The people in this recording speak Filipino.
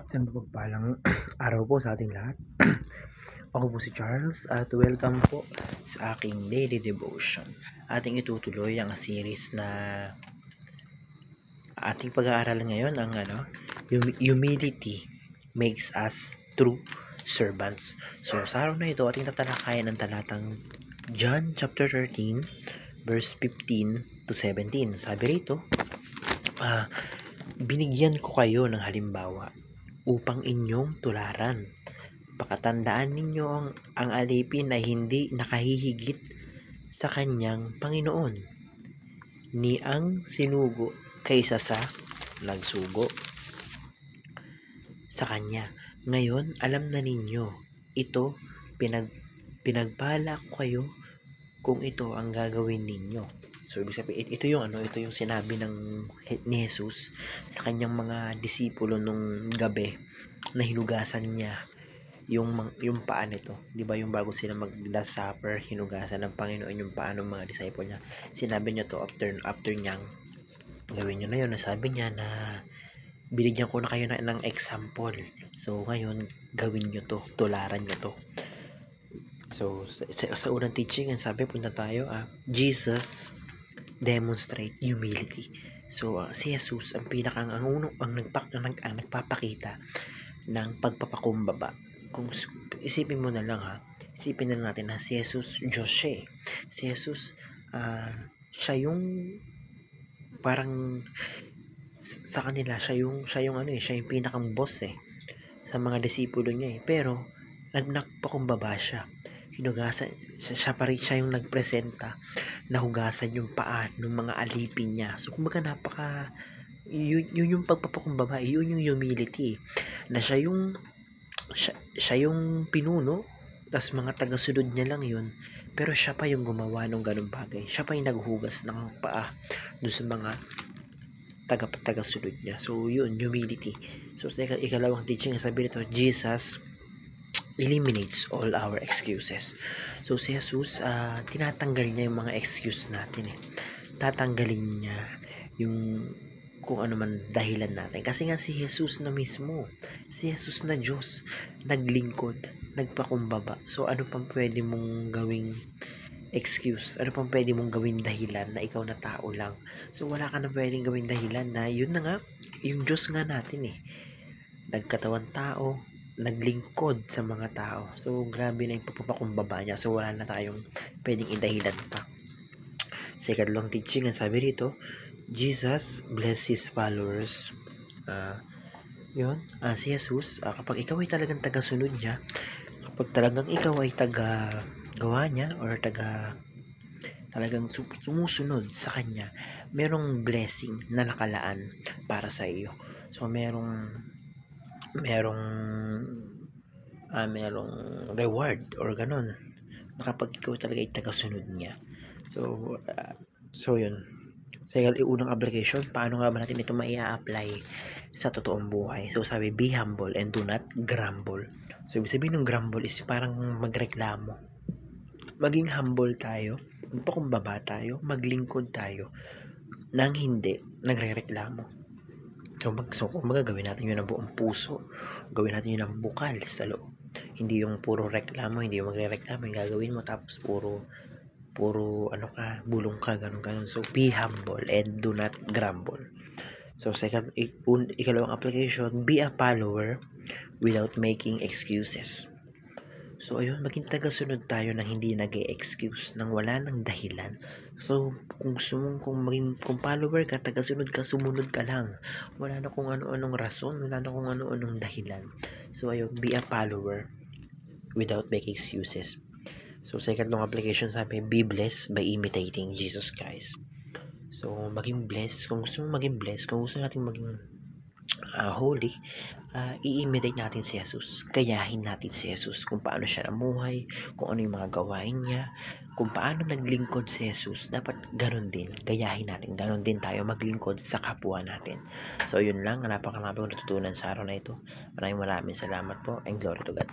Isang mapagpalang araw po sa ating lahat. Ako po si Charles at welcome po sa aking daily devotion. Ating itutuloy ang series na ating pag-aaralan ngayon, ang humility makes us true servants. So sa araw na ito, ating tatalakayan ang talatang John chapter 13 verse 15 to 17. Sabi rito, binigyan ko kayo ng halimbawa upang inyong tularan. Pakatandaan ninyo ang alipin ay hindi nakahihigit sa kanyang Panginoon, ni ang sinugo kaysa sa nagsugo sa kanya. Ngayon, alam na ninyo, ito, pinagpala ko kayo kung ito ang gagawin ninyo. So, ibig sabihin, ito yung sinabi ni Jesus sa kanyang mga disipulo nung gabi na hinugasan niya yung paa nito. 'Di ba yung bago sila mag-last supper, hinugasan ng Panginoon yung paa ng mga disciple niya. Sinabi niya to after niyang gawin niya na yun. Nasabi niya na binigyan ko na kayo ng example. So, ngayon, gawin niyo to. Tularan niyo to. So, sa unang teaching, ang sabi, punta tayo, Jesus demonstrate humility. So, si Jesus, ang nagpapakita ng pagpapakumbaba. Kung isipin mo na lang isipin na natin na si Jesus, Diyos siya. Si Jesus, siya yung parang sa kanila, siya yung pinakang boss sa mga disipulo niya pero nagpakumbaba siya. Hinugasan siya yung nagpresenta na hugasan yung paa ng mga alipin niya. So kumbaga yun yung pagpapakumbaba, yun yung humility, na siya yung pinuno, tas mga tagasunod niya lang yun, pero siya pa yung gumawa ng ganung bagay. Siya pa yung naghugas ng paa doon sa mga tagasunod niya. So yun, humility. So sa ikalawang teaching, sabi nito, Jesus eliminates all our excuses. So si Jesus, tinatanggal niya yung mga excuse natin tatanggalin niya yung kung ano man dahilan natin. Kasi nga si Jesus na mismo, si Jesus na Diyos, naglingkod, nagpakumbaba. So ano pang pwede mong gawing excuse? Ano pang pwede mong gawing dahilan na ikaw na tao lang? So wala ka na pwedeng gawing dahilan na yun na nga, yung Diyos nga natin nagkatawan tao, naglingkod sa mga tao. So grabe na yung pagpapakumbaba niya. So wala na tayong pwedeng idahilan pa. Sa ikatlong teaching, ang sabi rito, Jesus bless His followers. Si Jesus, kapag ikaw ay talagang tagasunod niya, kapag talagang ikaw ay taga-gawa niya or talagang sumusunod sa kanya, merong blessing na nakalaan para sa iyo. So merong reward or ganun kapag ikaw talaga ay tagasunod niya. So yun. Sa unang application, paano nga ba natin ito maia-apply sa totoong buhay? So sabi, be humble and do not grumble. So ibig sabihin ng grumble is parang magreklamo. Maging humble tayo, magpakumbaba tayo, maglingkod tayo nang hindi nagrereklamo. So kung gawin natin yun ng buong puso, gawin natin yun ng bukal sa loob. Hindi yung puro reklamo, hindi yung magre-reklamo yung gagawin mo, tapos puro bulong ka, ganun. So be humble and do not grumble. So ikalawang application, be a follower without making excuses. So ayun, maging tagasunod tayo na hindi nag-e-excuse nang wala nang dahilan. So kung follower ka, tagasunod ka, sumunod ka lang. Wala na kung ano-anong rason, wala na kung ano-anong dahilan. So ayun, be a follower without making excuses. So sa ikatlong application, sabi, be blessed by imitating Jesus Christ. So maging blessed, kung gusto mong maging blessed, kung gusto natin maging holy, i-imitate natin si Jesus. Gayahin natin si Jesus kung paano siya namuhay, kung ano yung mga gawain niya, kung paano naglingkod si Jesus. Dapat ganun din, gayahin natin, ganun din tayo maglingkod sa kapwa natin. So yun lang, napakarami kong natutunan sa araw na ito. Maraming salamat po, and glory to God.